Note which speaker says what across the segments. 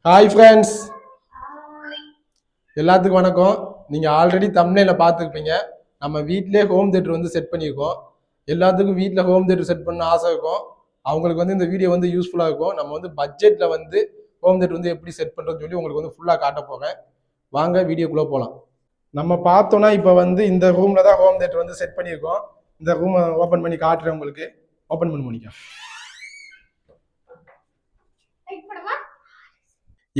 Speaker 1: Hi friends, எல்லாத்துக்கும் வணக்கம். நீங்கள் ஆல்ரெடி தம்ப்நெயில பார்த்துருப்பீங்க. நம்ம வீட்டிலே ஹோம் தேட்டர் வந்து செட் பண்ணியிருக்கோம். எல்லாத்துக்கும் வீட்டில் ஹோம் தேட்டர் செட் பண்ண ஆசை இருக்கும். அவங்களுக்கு வந்து இந்த வீடியோ வந்து யூஸ்ஃபுல்லாக இருக்கும். நம்ம வந்து பட்ஜெட்டில் வந்து ஹோம் தேட்டர் வந்து எப்படி செட் பண்ணுறதுன்னு சொல்லி உங்களுக்கு வந்து ஃபுல்லாக காட்ட போகிறேன். வாங்க வீடியோக்குள்ளே போகலாம். நம்ம பார்த்தோன்னா இப்போ வந்து இந்த ரூமில் தான் ஹோம் தேட்டர் வந்து செட் பண்ணியிருக்கோம். இந்த ரூமை ஓப்பன் பண்ணி காட்டுறேன் உங்களுக்கு. ஓப்பன் பண்ண முடியும்.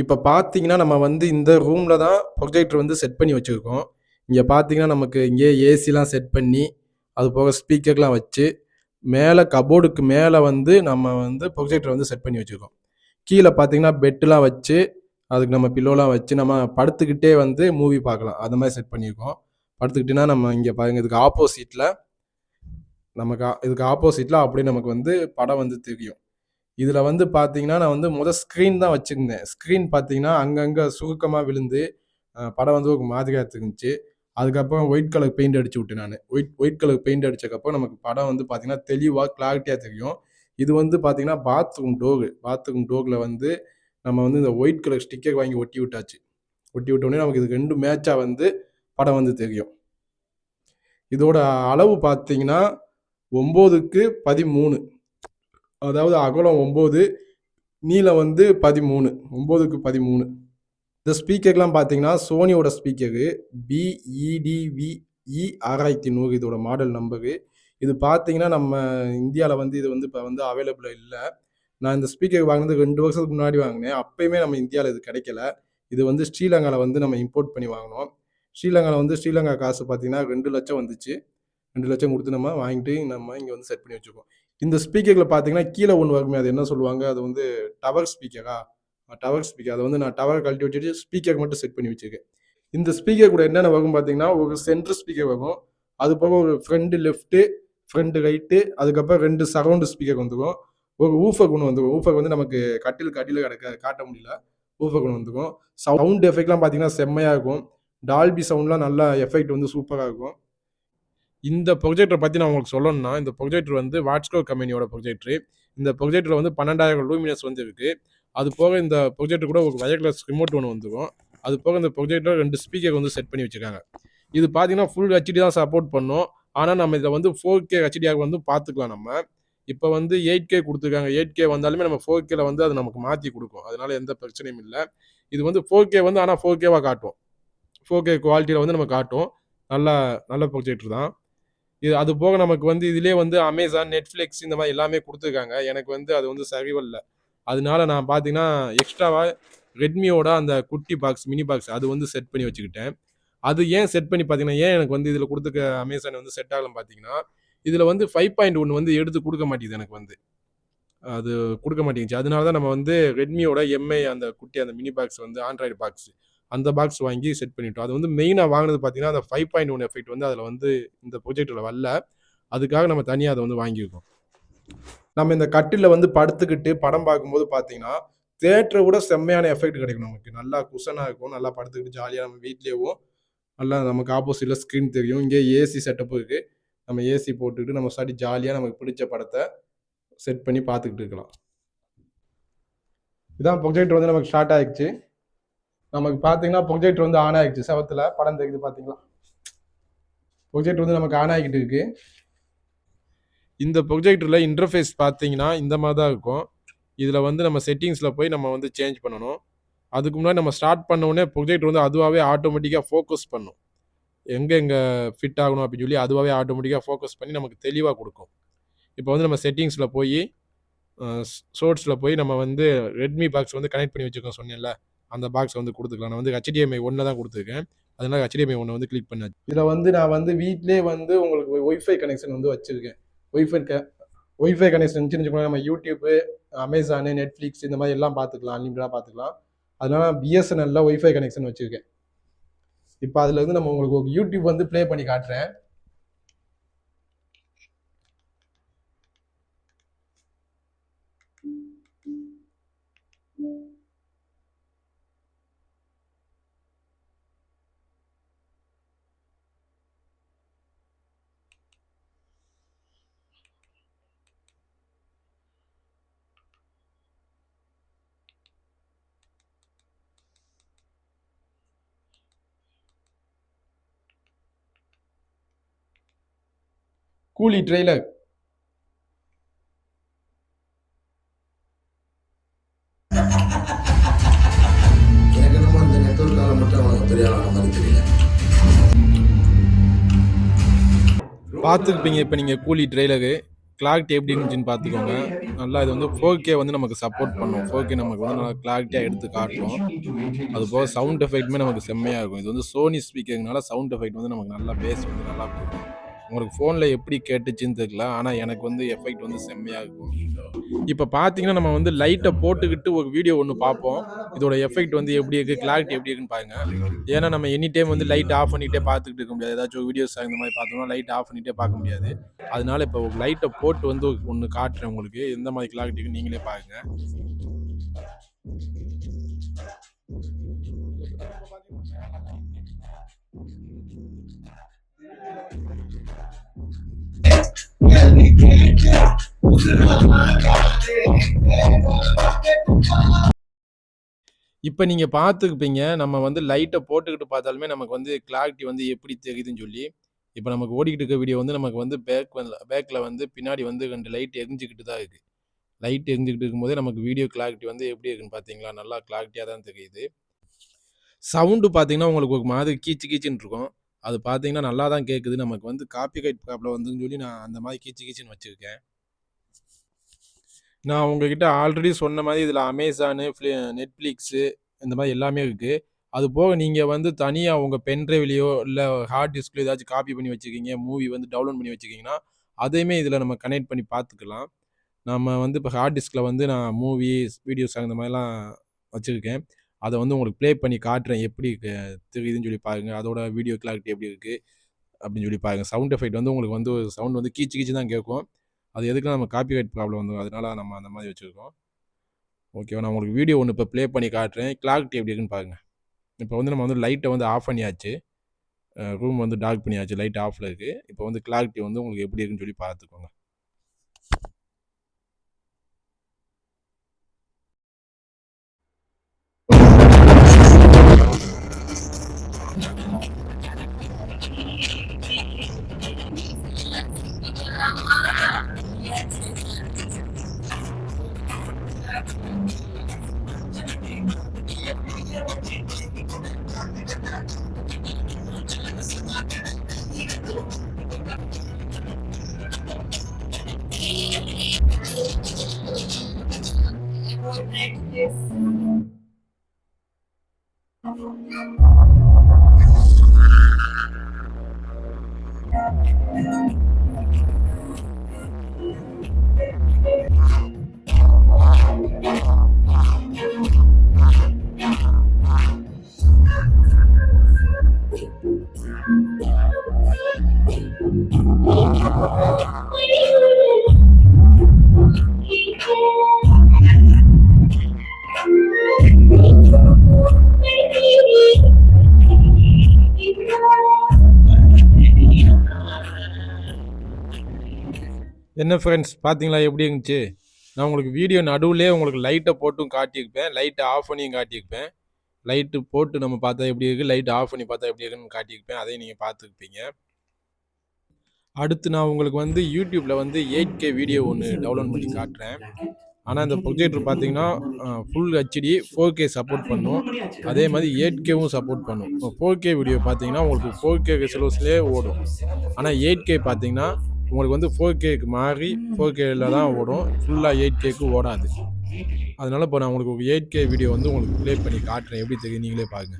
Speaker 1: இப்போ பார்த்தீங்கன்னா நம்ம வந்து இந்த ரூமில் தான் ப்ரொஜெக்டர் வந்து செட் பண்ணி வச்சுருக்கோம். இங்கே பார்த்தீங்கன்னா நமக்கு இங்கே ஏசிலாம் செட் பண்ணி அது போக ஸ்பீக்கர்லாம் வச்சு மேலே கபோர்டுக்கு மேலே வந்து நம்ம வந்து ப்ரொஜெக்டர் வந்து செட் பண்ணி வச்சுருக்கோம். கீழே பார்த்தீங்கன்னா பெட்டுலாம் வச்சு அதுக்கு நம்ம பில்லோலாம் வச்சு நம்ம படுத்துக்கிட்டே வந்து மூவி பார்க்கலாம். அந்த மாதிரி செட் பண்ணியிருக்கோம். படுத்துக்கிட்டேன்னா நம்ம இங்கே பாருங்க இதுக்கு ஆப்போசிட்டில் இதுக்கு ஆப்போசிட்டில் அப்படியே நமக்கு வந்து படம் வந்து தெரியும். இதில் வந்து பார்த்தீங்கன்னா நான் வந்து ஸ்க்ரீன் தான் வச்சுருந்தேன். ஸ்க்ரீன் பார்த்தீங்கன்னா அங்கங்கே சுருக்கமாக விழுந்து படம் வந்து ஒரு மாதிரியாக இருந்துச்சு. அதுக்கப்புறம் ஒயிட் கலர் பெயிண்ட் அடிச்சு விட்டேன் நான். ஒயிட் கலர் பெயிண்ட் அடிச்சதுக்கப்புறம் நமக்கு படம் வந்து பார்த்தீங்கன்னா தெளிவாக கிளாரிட்டியாக தெரியும். இது வந்து பார்த்தீங்கன்னா பாத்ரூம் டோரில் வந்து நம்ம வந்து இந்த ஒயிட் கலர் ஸ்டிக்கர் வாங்கி ஒட்டி விட்டாச்சு. ஒட்டி விட்டோடனே நமக்கு இது ரெண்டும் மேட்சாக வந்து படம் வந்து தெரியும். இதோட அளவு பார்த்தீங்கன்னா 9க்கு 13, அதாவது அகலம் 9, நீளம் வந்து 13, 9க்கு 13. இந்த ஸ்பீக்கர்லாம் பார்த்தீங்கன்னா சோனியோட ஸ்பீக்கரு BEDVE 6100 இதோட மாடல் நம்பரு. இது பார்த்தீங்கன்னா நம்ம இந்தியாவில் வந்து இது வந்து இப்போ வந்து அவைலபிளாக இல்லை. நான் இந்த ஸ்பீக்கர் வாங்கினது 2 வருஷத்துக்கு முன்னாடி வாங்கினேன். அப்பயுமே நம்ம இந்தியாவில் இது கிடைக்கல. இது வந்து ஸ்ரீலங்காவில் வந்து நம்ம இம்போர்ட் பண்ணி வாங்கினோம். ஸ்ரீலங்காவில் வந்து ஸ்ரீலங்கா காசு பார்த்தீங்கன்னா 2 லட்சம் வந்துச்சு. 2 லட்சம் கொடுத்து நம்ம வாங்கிட்டு நம்ம இங்கே வந்து செட் பண்ணி வச்சுருக்கோம். இந்த ஸ்பீக்கரில் பார்த்தீங்கன்னா கீழே ஒன்று வருமே, அது என்ன சொல்லுவாங்க, அது வந்து டவர் ஸ்பீக்கரா? Tower speaker. அதை வந்து நான் டவர் கழட்டி வச்சுட்டு ஸ்பீக்கர் மட்டும் செட் பண்ணி வச்சுருக்கேன். இந்த ஸ்பீக்கர் கூட என்னென்ன வரும் பார்த்தீங்கன்னா ஒரு சென்ட்ரு ஸ்பீக்கர் வரும். அது போக ஒரு ஃப்ரண்ட் லெஃப்ட்டு, ஃப்ரண்ட் ரைட்டு, அதுக்கப்புறம் 2 சரௌண்டு ஸ்பீக்கர் வந்துடும். ஒரு ஊஃபர் ஒன்று வந்துடும். ஊஃபர் வந்து நமக்கு கட்டிலுக்கு அடியில் காட்ட முடியல. ஊஃபர் ஒன்று வந்துடும். சவுண்ட் எஃபெக்ட்லாம் பார்த்தீங்கன்னா செம்மையாக இருக்கும். டால்பி சவுண்ட்லாம் நல்லா எஃபெக்ட் வந்து சூப்பராக இருக்கும். இந்த ப்ரொஜெக்டரை பற்றி நான் உங்களுக்கு சொல்லணும்னா, இந்த ப்ரொஜெக்டர் வந்து வாட்ஸ்கோ கம்பெனியோட ப்ரொஜெக்டர். இந்த ப்ரொஜெக்டரில் வந்து 12,000 லூமினஸ் வந்து இருக்குது. அது போக இந்த ப்ரொஜெக்டர் கூட ஒரு வயர்லெஸ் ரிமோட் ஒன்று வந்துடும். அது போக இந்த ப்ரொஜெக்டர் 2 ஸ்பீக்கர் வந்து செட் பண்ணி வச்சுருக்காங்க. இது பார்த்தீங்கன்னா ஃபுல் ஹெச்டி தான் சப்போர்ட் பண்ணும். ஆனால் நம்ம இதில் வந்து 4K ஹெச்டியாக வந்து பார்த்துக்கலாம். நம்ம இப்போ வந்து 8K கொடுத்துருக்காங்க. 8K வந்தாலுமே நம்ம 4Kல வந்து அது நமக்கு மாற்றி கொடுக்கும். அதனால எந்த பிரச்சனையும் இல்லை. இது வந்து 4K வந்து ஆனால் 4Kவாக காட்டும். 4K குவாலிட்டியில் வந்து நம்ம காட்டும். நல்ல ப்ரொஜெக்டர் தான் இது. அது போக நமக்கு வந்து இதிலே வந்து அமேசான், நெட்ஃப்ளிக்ஸ் இந்த மாதிரி எல்லாமே கொடுத்துருக்காங்க. எனக்கு வந்து அது வந்து சரிவல்ல. அதனால நான் பார்த்தீங்கன்னா எக்ஸ்ட்ராவாக ரெட்மியோட அந்த குட்டி பாக்ஸ், மினி பாக்ஸ் அது வந்து செட் பண்ணி வச்சுக்கிட்டேன். அது ஏன் செட் பண்ணி பார்த்தீங்கன்னா, ஏன் எனக்கு வந்து இதில் கொடுத்துக்க அமேசான் வந்து செட் ஆகலன்னு பார்த்தீங்கன்னா, இதில் வந்து 5.1 வந்து எடுத்து கொடுக்க மாட்டேங்குது. எனக்கு வந்து அது கொடுக்க மாட்டேங்குச்சு. அதனால தான் நம்ம வந்து ரெட்மியோட எம்ஐ அந்த குட்டி அந்த மினி பாக்ஸ் வந்து ஆண்ட்ராய்டு பாக்ஸ், அந்த பாக்ஸ் வாங்கி செட் பண்ணிட்டோம். அது வந்து மெயினாக வாங்கினது பார்த்தீங்கன்னா அந்த 5.1 எஃபெக்ட் வந்து அதில் வந்து இந்த ப்ரொஜெக்டில் வரல. அதுக்காக நம்ம தனியாக அதை வந்து வாங்கியிருக்கோம். நம்ம இந்த கட்டிலில் வந்து படுத்துக்கிட்டு படம் பார்க்கும்போது பார்த்தீங்கன்னா தேட்டரை விட செம்மையான எஃபெக்ட் கிடைக்கும். நமக்கு நல்லா குஷனாக இருக்கும். நல்லா படுத்துக்கிட்டு ஜாலியாக நம்ம வீட்லேயும் நல்லா நமக்கு ஆப்போசிட்டில் ஸ்க்ரீன் தெரியும். இங்கே ஏசி செட்டப்பும் இருக்குது. நம்ம ஏசி போட்டுக்கிட்டு நம்ம சாட்டி ஜாலியாக நமக்கு பிடிச்ச படத்தை செட் பண்ணி பார்த்துக்கிட்டு இருக்கலாம். இதான் ப்ரொஜெக்டர் வந்து நமக்கு ஸ்டார்ட் ஆகிடுச்சு. நமக்கு பார்த்தீங்கன்னா ப்ரொஜெக்டர் வந்து ஆன் ஆகிடுச்சு. செவத்தில் படம் தெரியுது பார்த்தீங்களா? ப்ரொஜெக்டர் வந்து நமக்கு ஆன் ஆகிக்கிட்டு இருக்கு. இந்த ப்ரொஜெக்டரில் இன்டர்ஃபேஸ் பார்த்தீங்கன்னா இந்த மாதிரி தான் இருக்கும். இதில் வந்து நம்ம செட்டிங்ஸில் போய் நம்ம வந்து சேஞ்ச் பண்ணணும். அதுக்கு முன்னாடி நம்ம ஸ்டார்ட் பண்ண உடனே ப்ரொஜெக்டர் வந்து அதுவாகவே ஆட்டோமேட்டிக்காக ஃபோக்கஸ் பண்ணும். எங்கே ஃபிட் ஆகணும் அப்படின்னு சொல்லி அதுவாகவே ஆட்டோமேட்டிக்காக ஃபோக்கஸ் பண்ணி நமக்கு தெளிவாக கொடுக்கும். இப்போ வந்து நம்ம செட்டிங்ஸில் போய் சோர்ஸில் போய் நம்ம வந்து ரெட்மி பாக்ஸ் வந்து கனெக்ட் பண்ணி வச்சுருக்கோம் சொன்னேன்ல, அந்த பாக்ஸ் வந்து கொடுத்துக்கலாம். நான் வந்து HDMI 1 தான் கொடுத்துருக்கேன். அதனால HDMI 1 வந்து கிளிக் பண்ணாச்சு. இதில் வந்து நான் வந்து வீட்டிலே வந்து உங்களுக்கு ஒய்ஃபை கனெக்ஷன் வந்து வச்சுருக்கேன். ஒய்ஃபை கனெக்ஷன் இருந்துச்சுன்னு நம்ம யூடியூப்பு, அமேசானு, நெட்ஃப்ளிக்ஸ் இந்த மாதிரி எல்லாம் பார்த்துக்கலாம். அன்லிமிட்டடாக பார்த்துக்கலாம். அதனால BSNL ஒய்ஃபை கனெக்ஷன் வச்சுருக்கேன். இப்போ அதில் இருந்து நம்ம உங்களுக்கு ஒரு யூடியூப் வந்து ப்ளே பண்ணி காட்டுறேன். கூலி ட்ரெய்லர்.
Speaker 2: எனக்கு என்னமோ இந்த நெட்வொர்க்கால மட்டும் அவனுக்கு பெரிய ஆளான மாதிரி தெரியல.
Speaker 1: பார்த்துருப்பீங்க இப்போ நீங்கள் கூலி ட்ரெய்லரு. கிளாரிட்டி எப்படி இருந்துச்சுன்னு பார்த்துக்கோங்க. நல்லா இது வந்து 4K வந்து நமக்கு சப்போர்ட் பண்ணும். 4K நமக்கு வந்து நல்லா கிளாரிட்டியாக எடுத்து காட்டும். அதுபோக சவுண்ட் எஃபெக்ட்டுமே நமக்கு செம்மையாக இருக்கும். இது வந்து சோனி ஸ்பீக்கர்னால சவுண்ட் எஃபெக்ட் வந்து நமக்கு நல்லா பேஸ் வந்து நல்லா கொடுக்கும். உங்களுக்கு ஃபோனில் எப்படி கேட்டுச்சுன்னு தெரியல. ஆனால் எனக்கு வந்து எஃபெக்ட் வந்து செம்மையாக இருக்கும். இப்போ பார்த்தீங்கன்னா நம்ம வந்து லைட்டை போட்டுக்கிட்டு ஒரு வீடியோ ஒன்று பார்ப்போம். இதோட எஃபெக்ட் வந்து எப்படி இருக்குது, கிளாரிட்டி எப்படி இருக்குன்னு பாருங்க. ஏன்னா நம்ம எனி டைம் வந்து லைட் ஆஃப் பண்ணிகிட்டே பார்த்துக்கிட்டு இருக்க முடியாது. ஏதாச்சும் வீடியோஸ் அந்த மாதிரி பார்த்தோம்னா லைட் ஆஃப் பண்ணிகிட்டே பார்க்க முடியாது. அதனால இப்போ லைட்டை போட்டு வந்து ஒன்று காட்டுறேன் உங்களுக்கு. எந்த மாதிரி கிளாரிட்டிக்கு நீங்களே பாருங்க. இப்போ நீங்க பார்த்துருப்பீங்க. நம்ம வந்து லைட்ட போட்டுக்கிட்டு பார்த்தாலுமே நமக்கு வந்து கிளாரிட்டி வந்து எப்படி தெரியுதுன்னு சொல்லி. இப்போ நமக்கு ஓடிக்கிட்டு இருக்க வீடியோ வந்து நமக்கு வந்து பேக்ல வந்து பின்னாடி வந்து 2 லைட் எரிஞ்சுக்கிட்டு தான் இருக்கு. லைட் எரிஞ்சுக்கிட்டு இருக்கும்போதே நமக்கு வீடியோ கிளாரிட்டி வந்து எப்படி இருக்குன்னு பார்த்தீங்களா? நல்லா கிளாரிட்டியா தான் தெரியுது. சவுண்டு பார்த்தீங்கன்னா, உங்களுக்கு ஒரு மாதிரி கீச்சு கீச்சுன்னு இருக்கும். அது பார்த்தீங்கன்னா நல்லா தான் கேட்குது. நமக்கு வந்து காப்பிரைட் ப்ராப்ளம் வந்துன்னு சொல்லி நான் அந்த மாதிரி கீச்சு கீச்சுன்னு வச்சிருக்கேன். நான் உங்ககிட்ட ஆல்ரெடி சொன்ன மாதிரி இதில Amazon, Netflix இந்த மாதிரி எல்லாமே இருக்கு. அது போக நீங்க வந்து தனியா உங்க பென் டிரைவ்லயோ, இல்ல ஹார்ட் டிஸ்க்லயோ ஏதாச்சும் காப்பி பண்ணி வச்சுருக்கீங்க, மூவி வந்து டவுன்லோட் பண்ணி வச்சுருக்கீங்கன்னா, அதையுமே இதில நம்ம கனெக்ட் பண்ணி பார்த்துக்கலாம். நம்ம வந்து இப்போ ஹார்ட் டிஸ்க்ல வந்து நான் மூவிஸ், வீடியோஸ் அந்த மாதிரிலாம் வச்சிருக்கேன். அத வந்து உங்களுக்கு ப்ளே பண்ணி காட்டுறேன். எப்படி தெரியுதுன்னு சொல்லி பாருங்க. அதோட வீடியோ கிளாரிட்டி எப்படி இருக்கு அப்படின்னு சொல்லி பாருங்க. சவுண்ட் எஃபெக்ட் வந்து உங்களுக்கு வந்து சவுண்ட் வந்து கீச்சு கீச்சு தான் கேட்கும். அது எதுக்குன்னா நம்ம காப்பிரைட் ப்ராப்ளம் வந்துரும். அதனால நம்ம அந்த மாதிரி வச்சிருக்கோம். ஓகேவா? நான் உங்களுக்கு வீடியோ ஒண்ணு இப்போ ப்ளே பண்ணி காட்டுறேன். கிளாரிட்டி எப்படி இருக்குன்னு பாருங்க. இப்போ வந்து நம்ம வந்து லைட்ட வந்து ஆஃப் பண்ணியாச்சு. ரூம் வந்து டார்க் பண்ணியாச்சு. லைட் ஆஃப்ல இருக்கு. இப்போ வந்து கிளாரிட்டி வந்து உங்களுக்கு எப்படி இருக்குன்னு சொல்லி பார்த்துக்கோங்க. என்ன ஃப்ரெண்ட்ஸ் பார்த்தீங்களா எப்படி இருந்துச்சு? நான் உங்களுக்கு வீடியோ நடுவுலயே உங்களுக்கு லைட்ட போட்டும் காட்டியிருப்பேன். லைட்ட ஆஃப் பண்ணியும் காட்டியிருப்பேன். லைட்டு போட்டு நம்ம பார்த்தா எப்படி இருக்கு, லைட் ஆஃப் பண்ணி பார்த்தா எப்படி இருக்குன்னு காட்டியிருப்பேன். அதையும் நீங்க பார்த்துருப்பீங்க. அடுத்து நான் உங்களுக்கு வந்து YouTubeல வந்து 8K வீடியோ ஒண்ணு டவுன்லோட் பண்ணி காட்டுறேன். ஆனா இந்த ப்ரொஜெக்டர் பார்த்தீங்கன்னா, ஃபுல் HD 4K சப்போர்ட் பண்ணும். அதே மாதிரி 8Kவும் சப்போர்ட் பண்ணும். 4K வீடியோ பார்த்தீங்கன்னா, உங்களுக்கு 4K ரெசல்யூஷன்லயே ஓடும். ஆனா 8K பார்த்தீங்கன்னா, உங்களுக்கு வந்து 4Kக்கு மாறி 4Kல தான் ஓடும். ஃபுல்லா 8Kக்கு ஓடாது. அதனால இப்போ நான் உங்களுக்கு ஒரு 8K வீடியோ வந்து உங்களுக்கு ப்ளே பண்ணி காட்டுறேன். எப்படி தெரியும் நீங்களே பாருங்க.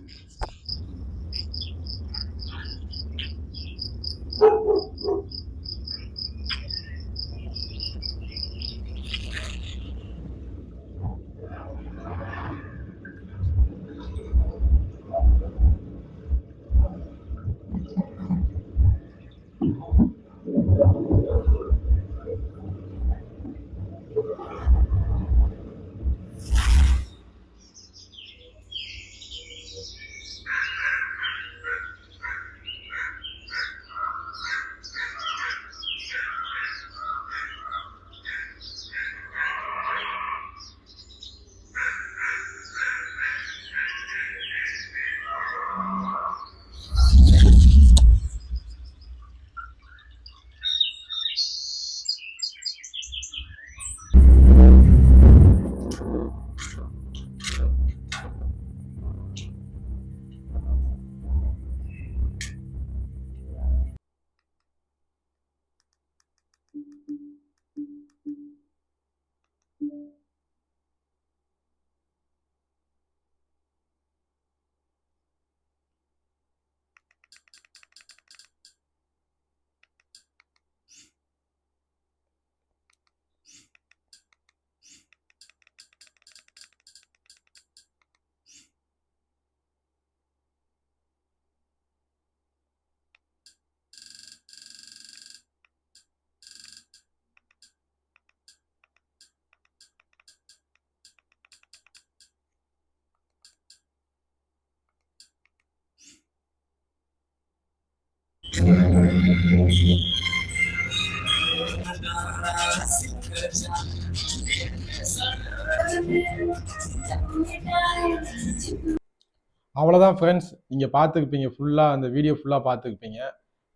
Speaker 1: அவ்வளோதான் ஃப்ரெண்ட்ஸ். நீங்க பார்த்துருப்பீங்க ஃபுல்லா அந்த வீடியோ ஃபுல்லா பார்த்துருப்பீங்க.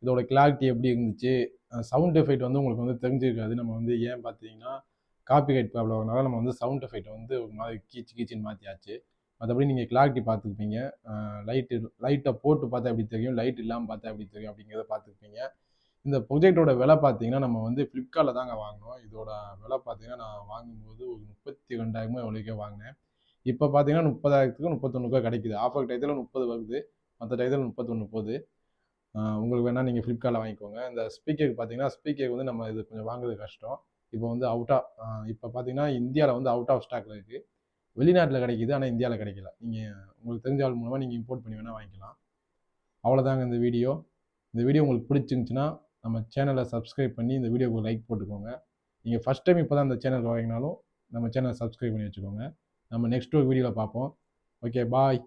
Speaker 1: இதோட கிளாரிட்டி எப்படி இருந்துச்சு? சவுண்ட் எஃபெக்ட் வந்து உங்களுக்கு வந்து தெரிஞ்சிருக்காது. நம்ம வந்து ஏன் பார்த்தீங்கன்னா, காப்பிரைட் ப்ராப்ளம் வரனால நம்ம வந்து சவுண்ட் எஃபெக்ட் வந்து ஒரு மாதிரி கீச் கீச்சுன்னு மாத்தியாச்சு. மத்தபடி நீங்க கிளாரிட்டி பார்த்துருப்பீங்க. லைட்ட போட்டு பார்த்தா எப்படி தெரியும்? லைட் இல்லாம பார்த்தா எப்படி தெரியும்? அப்படிங்கிறத பார்த்துருப்பீங்க. இந்த ப்ரொஜெக்டரோட விலை பார்த்தீங்கன்னா, நம்ம வந்து Flipkartல தாங்க வாங்குனோம். இதோட விலை பார்த்தீங்கன்னா, நான் வாங்கும்போது ஒரு 32,000 எவ்வளோக்கோ வாங்குனேன். இப்போ பார்த்தீங்கன்னா 30,000க்கு 31க்கோ கிடைக்குது. ஆஃபர் டயத்துல 30 வருது. மத்த டயத்துல 31 போது. உங்களுக்கு வேணா நீங்க Flipkartல வாங்கிக்கோங்க. இந்த ஸ்பீக்கருக்கு பார்த்தீங்கன்னா, ஸ்பீக்கர் வந்து நம்ம இது கொஞ்சம் வாங்குறது கஷ்டம். இப்போ வந்து இப்போ பார்த்தீங்கன்னா, இந்தியால வந்து அவுட் ஆஃப் ஸ்டாக்ல இருக்கு. வெளிநாட்டுல கிடைக்குது. ஆனா இந்தியால கிடைக்கல. நீங்க உங்களுக்கு தெரிஞ்ச ஆள் மூலமா நீங்க இம்போர்ட் பண்ணி வேணா வாங்கிக்கலாம். அவ்வளோதாங்க இந்த வீடியோ. இந்த வீடியோ உங்களுக்கு பிடிச்சிருந்துச்சுன்னா, நம்ம சேனலை சப்ஸ்கிரைப் பண்ணி இந்த வீடியோக்கு லைக் போட்டுக்கோங்க. நீங்கள் ஃபஸ்ட் டைம் இப்போ தான் இந்த சேனலுக்கு வரீங்கனாலும் நம்ம சேனலை சப்ஸ்கிரைப் பண்ணி வச்சுக்கோங்க. நம்ம நெக்ஸ்ட் ஒரு வீடியோவில் பார்ப்போம். Okay bye.